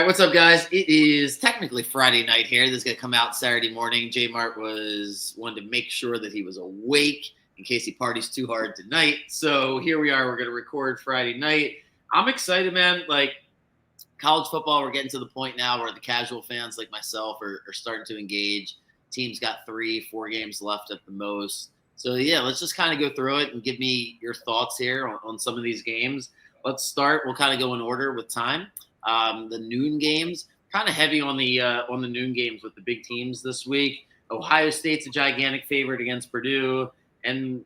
right, what's up, guys? It is technically Friday night here. This is gonna come out Saturday morning. JMart wanted to make sure that he was awake in case he parties too hard tonight. So here we are. We're gonna record Friday night. I'm excited, man. Like college football, we're getting to the point now where the casual fans like myself are starting to engage. Teams got 3-4 games left at the most. So yeah, let's just kind of go through it and give me your thoughts here on some of these games. Let's start. We'll kind of go in order with time. The noon games, kind of heavy on the noon games with the big teams this week. Ohio State's a gigantic favorite against Purdue, and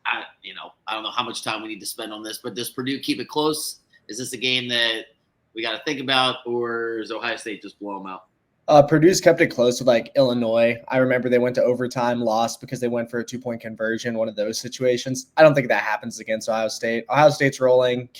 I don't know how much time we need to spend on this, but does Purdue keep it close? Is this a game that we got to think about, or is Ohio State just blow them out? Purdue's kept it close with like Illinois. I remember they went to overtime, lost because they went for a 2-point conversion, one of those situations. I don't think that happens against Ohio State. Ohio State's rolling,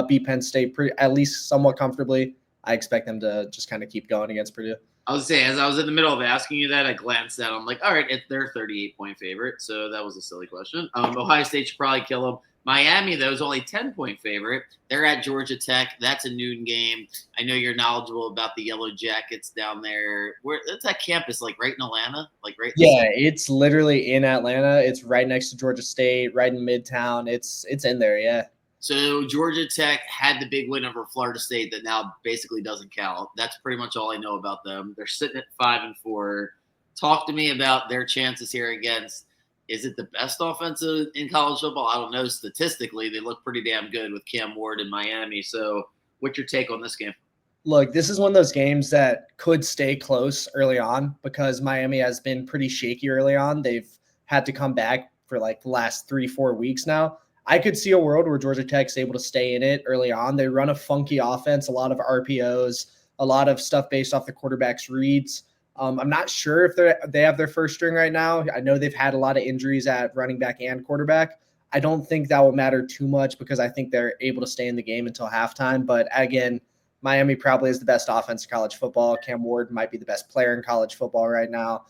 beat Penn State at least somewhat comfortably. I expect them to just kind of keep going against Purdue. I was saying, as I was in the middle of asking you that, I glanced at them. I'm like, all right, it's their 38-point favorite, so that was a silly question. Ohio State should probably kill them. Miami, though, is only 10-point favorite. They're at Georgia Tech. That's a noon game. I know you're knowledgeable about the Yellow Jackets down there. That's that campus, like right in Atlanta, like right. Yeah, it's literally in Atlanta. It's right next to Georgia State, right in Midtown. It's in there, yeah. So Georgia Tech had the big win over Florida State that now basically doesn't count. That's pretty much all I know about them. They're sitting at 5-4. Talk to me about their chances here against. Is it the best offensive in college football? I don't know. Statistically, they look pretty damn good with Cam Ward in Miami. So what's your take on this game? Look, this is one of those games that could stay close early on because Miami has been pretty shaky early on. They've had to come back for like the last 3-4 weeks now. I could see a world where Georgia Tech's able to stay in it early on. They run a funky offense, a lot of RPOs, a lot of stuff based off the quarterback's reads. I'm not sure if they have their first string right now. I know they've had a lot of injuries at running back and quarterback. I don't think that will matter too much because I think they're able to stay in the game until halftime. But again, Miami probably is the best offense in college football. Cam Ward might be the best player in college football right now.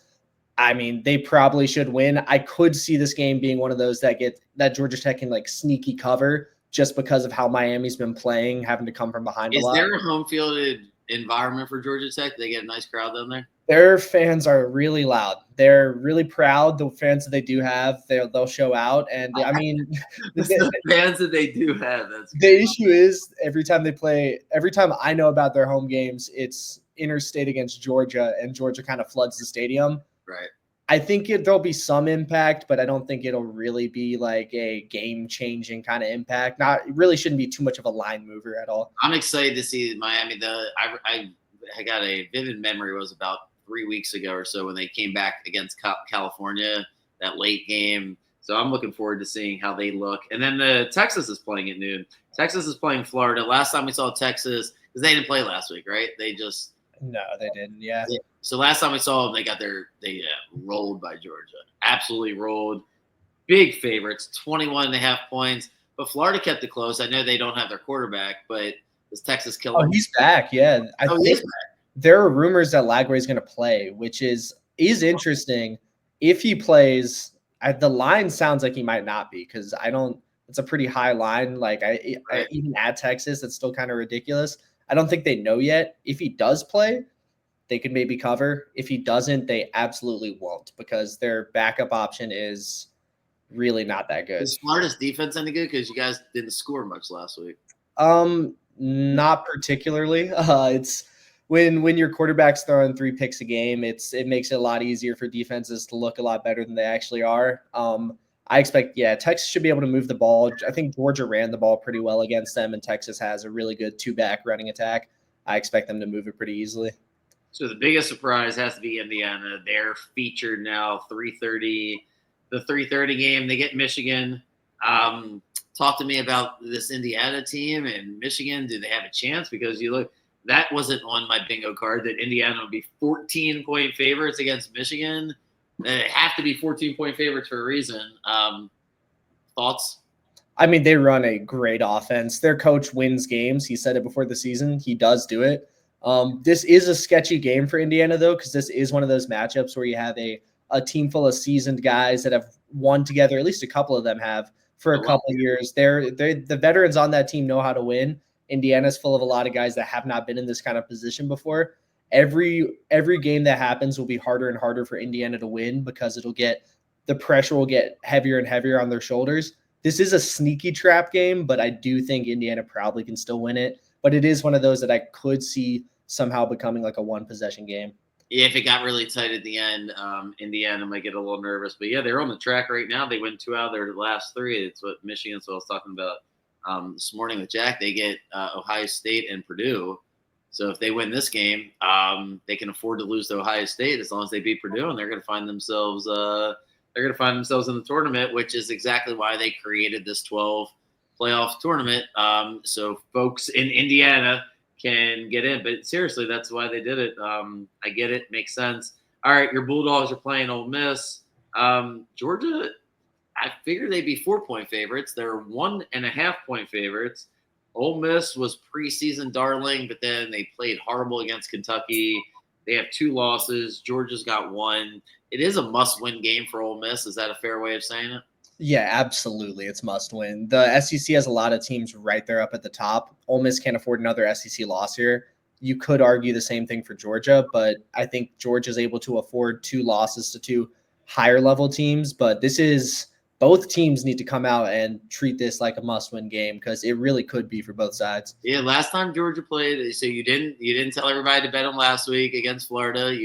I mean, they probably should win. I could see this game being one of those that Georgia Tech can like sneaky cover just because of how Miami's been playing, having to come from behind a lot. Is there a home fielded environment for Georgia Tech? They get a nice crowd down there? Their fans are really loud. They're really proud. The fans that they do have, they'll show out. And I mean, the fans that they do have. That's the issue is every time I know about their home games, it's interstate against Georgia, and Georgia kind of floods the stadium. Right. I think there'll be some impact, but I don't think it'll really be like a game-changing kind of impact. It really shouldn't be too much of a line mover at all. I'm excited to see Miami. I got a vivid memory. It was about 3 weeks ago or so when they came back against California, that late game. So I'm looking forward to seeing how they look. And then Texas is playing at noon. Texas is playing Florida. Last time we saw Texas, because they didn't play last week, right? No, they didn't. Yeah. So last time we saw them, they rolled by Georgia. Absolutely rolled. Big favorites, 21.5 points. But Florida kept it close. I know they don't have their quarterback, but is Texas killing? Oh, he's back. Yeah. I think there are rumors that Lagway is going to play, which is interesting. If he plays, the line sounds like he might not be because it's a pretty high line. Like even at Texas, it's still kind of ridiculous. I don't think they know yet. If he does play, they could maybe cover. If he doesn't, they absolutely won't because their backup option is really not that good. Is Florida's defense any good? Because you guys didn't score much last week. Not particularly. It's when your quarterback's throwing 3 picks a game, it makes it a lot easier for defenses to look a lot better than they actually are. I expect, Texas should be able to move the ball. I think Georgia ran the ball pretty well against them, and Texas has a really good 2-back running attack. I expect them to move it pretty easily. So the biggest surprise has to be Indiana. They're featured now 3:30. The 3:30 game, they get Michigan. Talk to me about this Indiana team and Michigan. Do they have a chance? Because you look, that wasn't on my bingo card that Indiana would be 14-point favorites against Michigan. They have to be 14-point favorites for a reason. Thoughts? I mean, they run a great offense. Their coach wins games. He said it before the season. He does do it. This is a sketchy game for Indiana, though, because this is one of those matchups where you have a team full of seasoned guys that have won together. At least a couple of them have for a couple of years. The veterans on that team know how to win. Indiana's full of a lot of guys that have not been in this kind of position before. Every game that happens will be harder and harder for Indiana to win because the pressure will get heavier and heavier on their shoulders. This is a sneaky trap game, but I do think Indiana probably can still win it. But it is one of those that I could see somehow becoming like a one-possession game. Yeah, if it got really tight at the end, Indiana might get a little nervous. But yeah, they're on the track right now. They win 2 out of their last 3. It's what Michigan's what I was talking about this morning with Jack. They get Ohio State and Purdue. So if they win this game, they can afford to lose to Ohio State as long as they beat Purdue, and they're going to find themselves in the tournament, which is exactly why they created this 12 playoff tournament. So folks in Indiana can get in. But seriously, that's why they did it. I get it. Makes sense. All right, your Bulldogs are playing Ole Miss. Georgia, I figured they'd be 4-point favorites. They're 1.5-point favorites. Ole Miss was preseason darling, but then they played horrible against Kentucky. They have 2 losses. Georgia's got 1. It is a must-win game for Ole Miss. Is that a fair way of saying it? Yeah, absolutely. It's must win. The SEC has a lot of teams right there up at the top. Ole Miss can't afford another SEC loss here. You could argue the same thing for Georgia, but I think Georgia's able to afford 2 losses to 2 higher level teams. But both teams need to come out and treat this like a must win game because it really could be for both sides. Yeah, last time Georgia played, so you didn't tell everybody to bet them last week against Florida.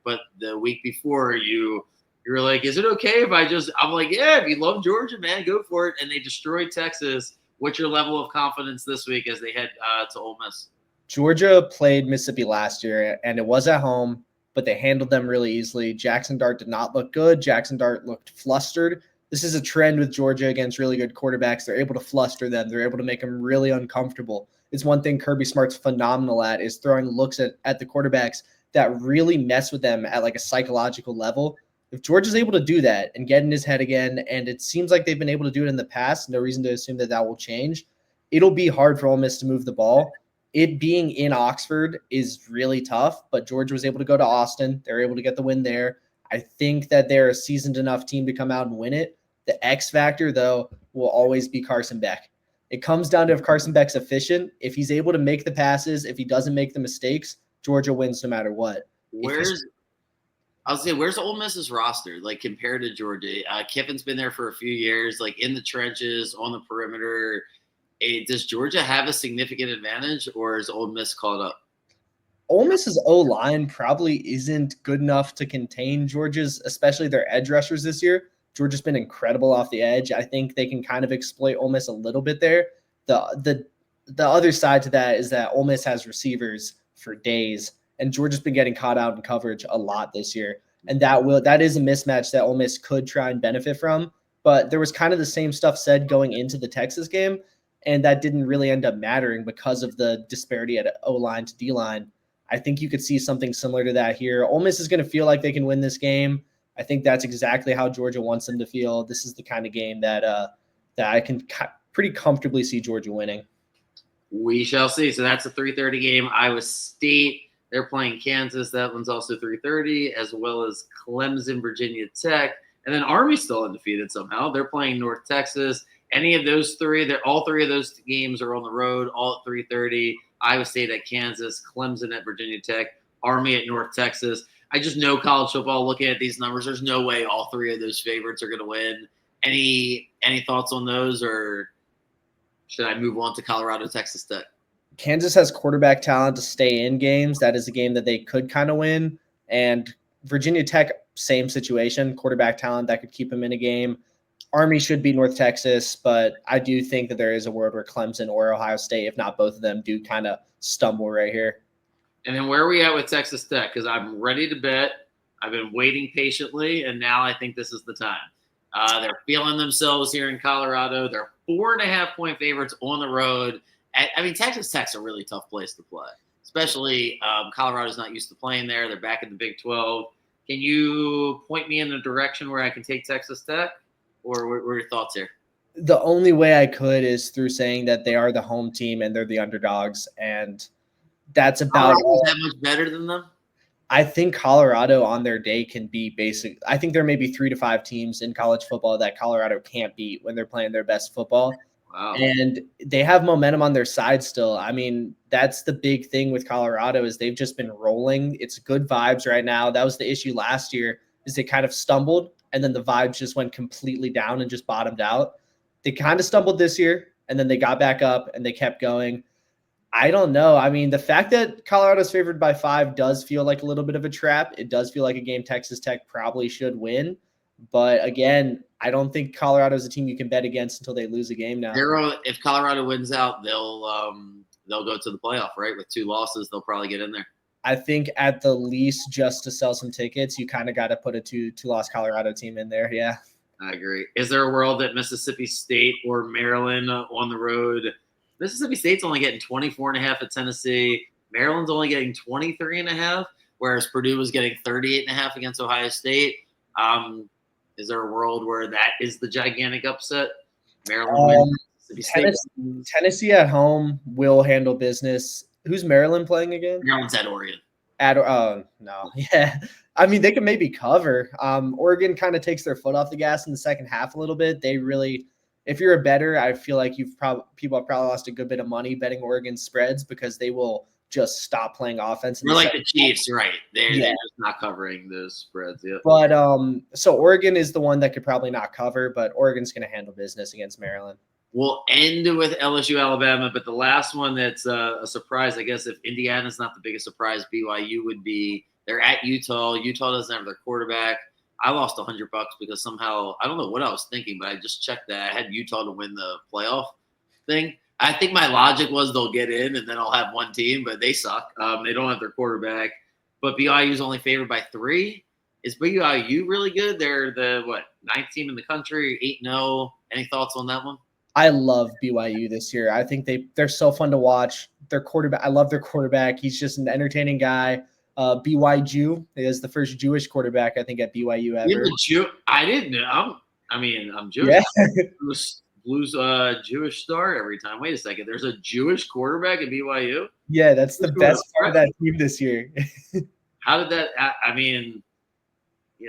But the week before you were like, is it okay if I'm like, yeah, if you love Georgia, man, go for it. And they destroyed Texas. What's your level of confidence this week as they head to Ole Miss? Georgia played Mississippi last year, and it was at home, but they handled them really easily. Jackson Dart did not look good. Jackson Dart looked flustered. This is a trend with Georgia against really good quarterbacks. They're able to fluster them. They're able to make them really uncomfortable. It's one thing Kirby Smart's phenomenal at is throwing looks at the quarterbacks that really mess with them at like a psychological level. If Georgia's able to do that and get in his head again, and it seems like they've been able to do it in the past, no reason to assume that will change, it'll be hard for Ole Miss to move the ball. It being in Oxford is really tough, but Georgia was able to go to Austin. They're able to get the win there. I think that they're a seasoned enough team to come out and win it. The X factor, though, will always be Carson Beck. It comes down to if Carson Beck's efficient. If he's able to make the passes, if he doesn't make the mistakes, Georgia wins no matter what. Where's Ole Miss's roster, like, compared to Georgia? Kiffin's been there for a few years, like, in the trenches, on the perimeter. Does Georgia have a significant advantage, or is Ole Miss caught up? Ole Miss's O-line probably isn't good enough to contain Georgia's, especially their edge rushers this year. Georgia's been incredible off the edge. I think they can kind of exploit Ole Miss a little bit there. The other side to that is that Ole Miss has receivers for days, and Georgia's been getting caught out in coverage a lot this year. And that is a mismatch that Ole Miss could try and benefit from. But there was kind of the same stuff said going into the Texas game, and that didn't really end up mattering because of the disparity at O-line to D-line. I think you could see something similar to that here. Ole Miss is going to feel like they can win this game. I think that's exactly how Georgia wants them to feel. This is the kind of game that I can pretty comfortably see Georgia winning. We shall see. So that's a 3:30 game. Iowa State, they're playing Kansas. That one's also 3:30, as well as Clemson, Virginia Tech. And then Army's still undefeated somehow. They're playing North Texas. Any of those three, all 3 of those games are on the road, all at 3:30. Iowa State at Kansas, Clemson at Virginia Tech, Army at North Texas. I just know college football, looking at these numbers, there's no way all 3 of those favorites are going to win. Any thoughts on those, or should I move on to Colorado, Texas Tech? Kansas has quarterback talent to stay in games. That is a game that they could kind of win. And Virginia Tech, same situation, quarterback talent that could keep them in a game. Army should beat North Texas, but I do think that there is a world where Clemson or Ohio State, if not both of them, do kind of stumble right here. And then where are we at with Texas Tech? Because I'm ready to bet. I've been waiting patiently, and now I think this is the time. They're feeling themselves here in Colorado. They're 4.5-point favorites on the road. Texas Tech's a really tough place to play, especially Colorado's not used to playing there. They're back in the Big 12. Can you point me in the direction where I can take Texas Tech, or what are your thoughts here? The only way I could is through saying that they are the home team and they're the underdogs, and that's about all. That much better than them? I think Colorado on their day can be basic. I think there may be 3 to 5 teams in college football that Colorado can't beat when they're playing their best football. Wow. And they have momentum on their side still. I mean, that's the big thing with Colorado is they've just been rolling. It's good vibes right now. That was the issue last year is they kind of stumbled and then the vibes just went completely down and just bottomed out. They kind of stumbled this year and then they got back up and they kept going. I don't know. I mean, the fact that Colorado's favored by 5 does feel like a little bit of a trap. It does feel like a game Texas Tech probably should win. But again, I don't think Colorado's a team you can bet against until they lose a game now. If Colorado wins out, they'll go to the playoff, right? With 2 losses, they'll probably get in there. I think at the least, just to sell some tickets, you kind of got to put a two-loss Colorado team in there. Yeah. I agree. Is there a world that Mississippi State or Maryland on the road? Mississippi State's only getting 24.5 at Tennessee. Maryland's only getting 23.5, whereas Purdue was getting 38.5 against Ohio State. Is there a world where that is the gigantic upset? Maryland wins. Mississippi State. Tennessee at home will handle business. Who's Maryland playing again? Maryland's at Oregon. No. Yeah. I mean, they can maybe cover. Oregon kind of takes their foot off the gas in the second half a little bit. They really, if you're a bettor, I feel like people have probably lost a good bit of money betting Oregon spreads because they will just stop playing offense. We're like the Chiefs, right? They're just not covering those spreads. Yeah. But so Oregon is the one that could probably not cover, but Oregon's going to handle business against Maryland. We'll end with LSU, Alabama, but the last one that's a surprise, I guess, if Indiana's not the biggest surprise, BYU would be. They're at Utah. Utah doesn't have their quarterback. I lost $100 because somehow I don't know what I was thinking, but I just checked that I had Utah to win the playoff thing. I think my logic was they'll get in and then I'll have one team, but they suck. They don't have their quarterback. But BYU's only favored by 3. Is BYU really good? They're the ninth team in the country, 8-0. Any thoughts on that one? I love BYU this year. I think they're so fun to watch. Their quarterback, I love their quarterback. He's just an entertaining guy. BYU is the first Jewish quarterback I think at BYU ever. I didn't know. I'm Jewish. Yeah. Blues Jewish start every time. Wait a second. There's a Jewish quarterback at BYU? Yeah, that's the best part of that team this year. How did that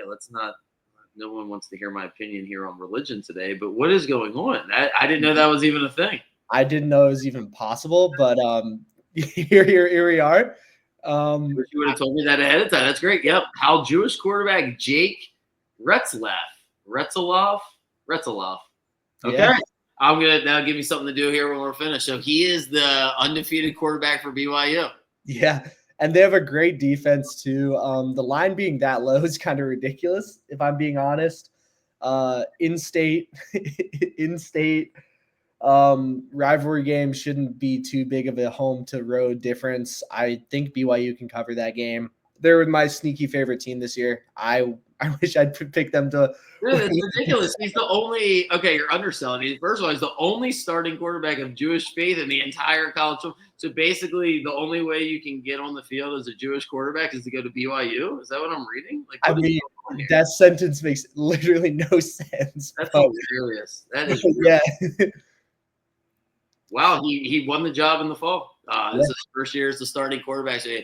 let's not – no one wants to hear my opinion here on religion today, but what is going on? I didn't know that was even a thing. I didn't know it was even possible, but here we are. You would have told me that ahead of time. That's great. Yep. How Jewish quarterback Jake Retzlaff. Okay. Yeah. That'll give me something to do here when we're finished. So he is the undefeated quarterback for BYU. Yeah. And they have a great defense too. The line being that low is kind of ridiculous, if I'm being honest. In-state rivalry game shouldn't be too big of a home to road difference. I think BYU can cover that game. They're my sneaky favorite team this year. I wish I'd pick them to. Dude, it's ridiculous. He's the only. Okay, you're underselling me. First of all, he's the only starting quarterback of Jewish faith in the entire college. So basically, the only way you can get on the field as a Jewish quarterback is to go to BYU. Is that what I'm reading? That sentence makes literally no sense. That's hilarious. That is wow. He won the job in the fall. This is his first year as the starting quarterback. So,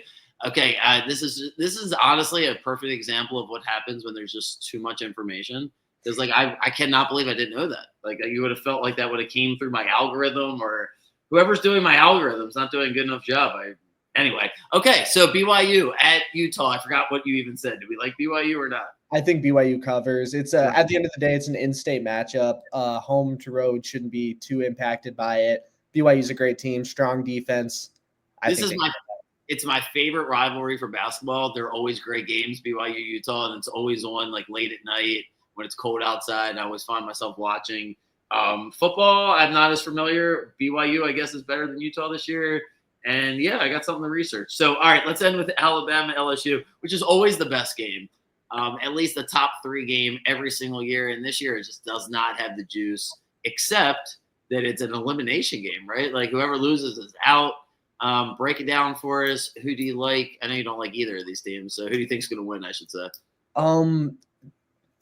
okay, this is honestly a perfect example of what happens when there's just too much information. Because I cannot believe I didn't know that. You would have felt like that would have came through my algorithm, or whoever's doing my algorithm's not doing a good enough job. Anyway, okay, so BYU at Utah. I forgot what you even said. Do we like BYU or not? I think BYU covers. It's at the end of the day, it's an in-state matchup. Home to road shouldn't be too impacted by it. BYU's a great team, strong defense. It's my favorite rivalry for basketball. They're always great games, BYU, Utah, and it's always on late at night when it's cold outside. I always find myself watching. Football, I'm not as familiar. BYU, I guess, is better than Utah this year. And, yeah, I got something to research. So, all right, let's end with Alabama LSU, which is always the best game. At least the top 3 game every single year. And this year it just does not have the juice, except that it's an elimination game, right? Whoever loses is out. Break it down for us. Who do you like? I know you don't like either of these teams. So who do you think is going to win, I should say?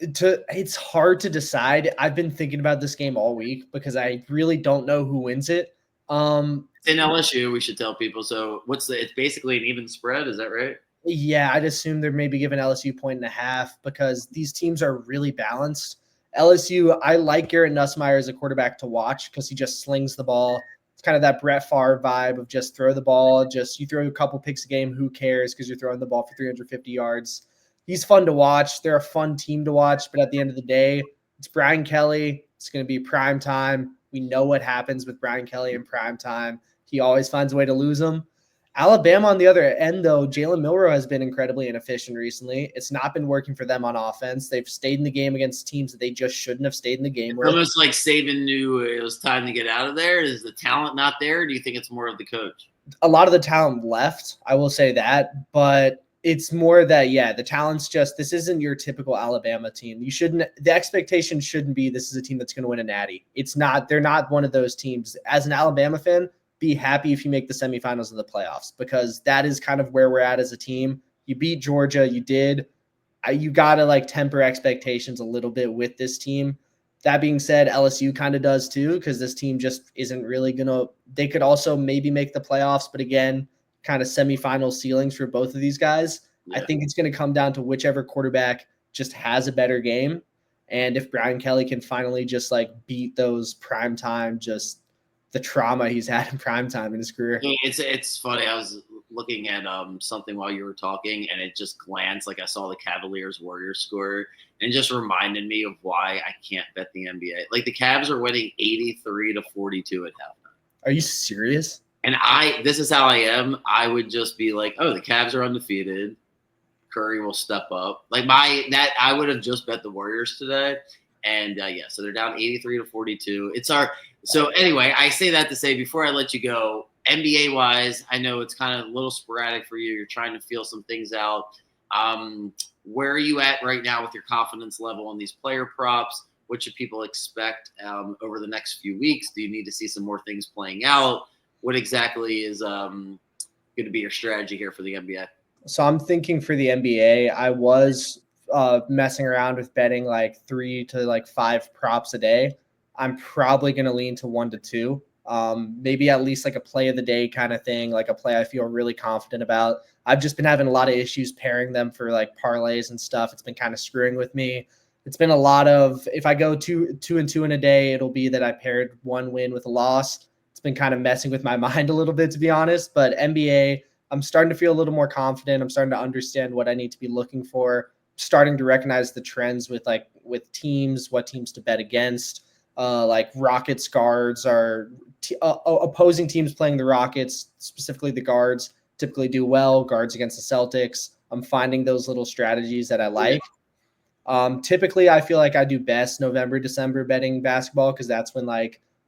It's hard to decide. I've been thinking about this game all week because I really don't know who wins it. It's in LSU, we should tell people. So it's basically an even spread. Is that right? Yeah, I'd assume they're maybe giving LSU 1.5 because these teams are really balanced. LSU, I like Garrett Nussmeier as a quarterback to watch because he just slings the ball. It's kind of that Brett Favre vibe of just throw the ball. Just you throw a couple picks a game, who cares because you're throwing the ball for 350 yards. He's fun to watch. They're a fun team to watch, but at the end of the day, it's Brian Kelly. It's going to be prime time. We know what happens with Brian Kelly in prime time. He always finds a way to lose them. Alabama, on the other end, though, Jalen Milroe has been incredibly inefficient recently. It's not been working for them on offense. They've stayed in the game against teams that they just shouldn't have stayed in the game with. Almost like Saban knew it was time to get out of there. Is the talent not there? Or do you think it's more of the coach? A lot of the talent left, I will say that, but it's more that, yeah, the talent's just, this isn't your typical Alabama team. The expectation shouldn't be this is a team that's going to win a natty. It's not, they're not one of those teams. As an Alabama fan, be happy if you make the semifinals of the playoffs, because that is kind of where we're at as a team. You beat Georgia, you did. You got to like temper expectations a little bit with this team. That being said, LSU kind of does too, because this team just isn't really going to, they could also maybe make the playoffs, but again, kind of semifinal ceilings for both of these guys. Yeah. I think it's going to come down to whichever quarterback just has a better game. And if Brian Kelly can finally just like beat those primetime, just the trauma he's had in primetime in his career. It's funny. I was looking at something while you were talking, and it just glanced like I saw the Cavaliers Warriors score, and just reminded me of why I can't bet the NBA. Like the Cavs are winning 83-42 at halftime. Are you serious? And this is how I am. I would just be like, oh, the Cavs are undefeated. Curry will step up. Like I would have just bet the Warriors today. And yeah, so they're down 83-42. So anyway, I say that to say, before I let you go, NBA wise, I know it's kind of a little sporadic for you. You're trying to feel some things out. Where are you at right now with your confidence level on these player props? What should people expect over the next few weeks? Do you need to see some more things playing out? What exactly is going to be your strategy here for the NBA? So I'm thinking for the NBA, I was messing around with betting like 3 to 5 props a day. I'm probably going to lean to 1 to 2. Maybe at least like a play of the day kind of thing, like a play I feel really confident about. I've just been having a lot of issues pairing them for like parlays and stuff. It's been kind of screwing with me. It's been a lot of, if I go 2 and 2 in a day, it'll be that I paired one win with a loss. It's been kind of messing with my mind a little bit, to be honest. But NBA, I'm starting to feel a little more confident. I'm starting to understand what I need to be looking for. Starting to recognize the trends with teams, what teams to bet against. Like Rockets guards are opposing teams playing the Rockets, specifically the guards, typically do well. Guards against the Celtics. I'm finding those little strategies that I like. Typically, I feel like I do best November, December betting basketball because that's when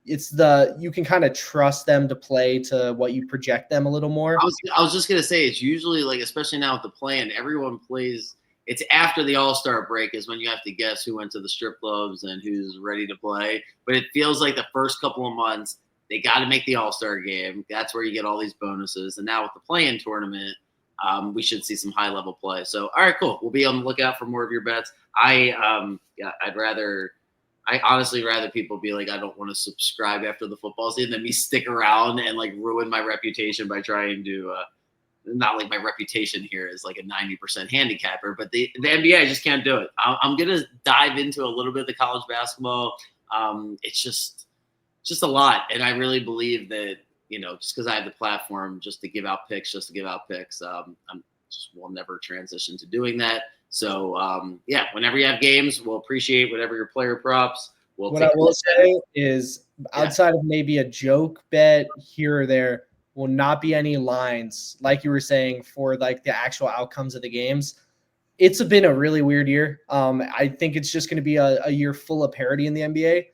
you can kind of trust them to play to what you project them a little more. I was just gonna say it's usually like, especially now with the plan, everyone plays. It's after the All-Star break is when you have to guess who went to the strip clubs and who's ready to play. But it feels like the first couple of months, they got to make the All-Star game. That's where you get all these bonuses. And now with the play-in tournament, we should see some high-level play. So, all right, cool. We'll be on the lookout for more of your bets. I'd honestly rather people be like, I don't want to subscribe after the football season than me stick around and like ruin my reputation by trying to not like my reputation here is like a 90% handicapper, but the NBA, I just can't do it. I'm going to dive into a little bit of the college basketball. It's just a lot. And I really believe that, just because I have the platform just to give out picks, will never transition to doing that. So, yeah, whenever you have games, we'll appreciate whatever your player props. What I will say is outside of maybe a joke bet here or there, will not be any lines, like you were saying, for like the actual outcomes of the games. It's been a really weird year. I think it's just going to be a year full of parity in the NBA.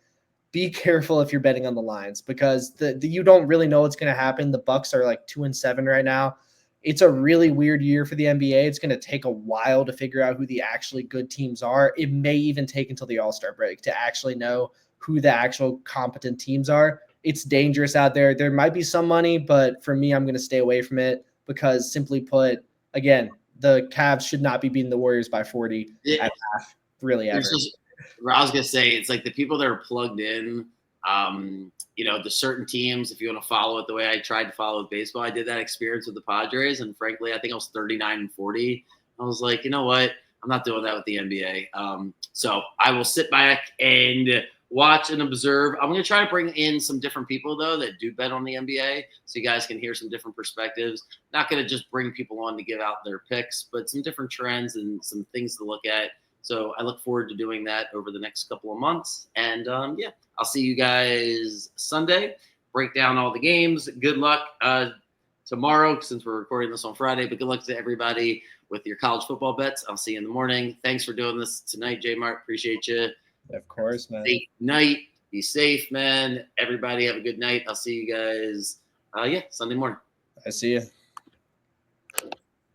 Be careful if you're betting on the lines because you don't really know what's going to happen. The Bucks are like 2-7 right now. It's a really weird year for the NBA. It's going to take a while to figure out who the actually good teams are. It may even take until the All-Star break to actually know who the actual competent teams are. It's dangerous out there. There might be some money, but for me, I'm going to stay away from it because simply put, again, the Cavs should not be beating the Warriors by 40 at half, really ever. I was going to say, it's like the people that are plugged in, the certain teams, if you want to follow it the way I tried to follow with baseball, I did that experience with the Padres. And frankly, I think I was 39-40. I was like, you know what? I'm not doing that with the NBA. So I will sit back and watch and observe. I'm going to try to bring in some different people, though, that do bet on the NBA so you guys can hear some different perspectives. Not going to just bring people on to give out their picks, but some different trends and some things to look at. So I look forward to doing that over the next couple of months. And yeah, I'll see you guys Sunday. Break down all the games. Good luck tomorrow since we're recording this on Friday, but good luck to everybody with your college football bets. I'll see you in the morning. Thanks for doing this tonight, JMart. Appreciate you. Of course, man. Safe night. Be safe, man. Everybody have a good night. I'll see you guys, Sunday morning. I see you.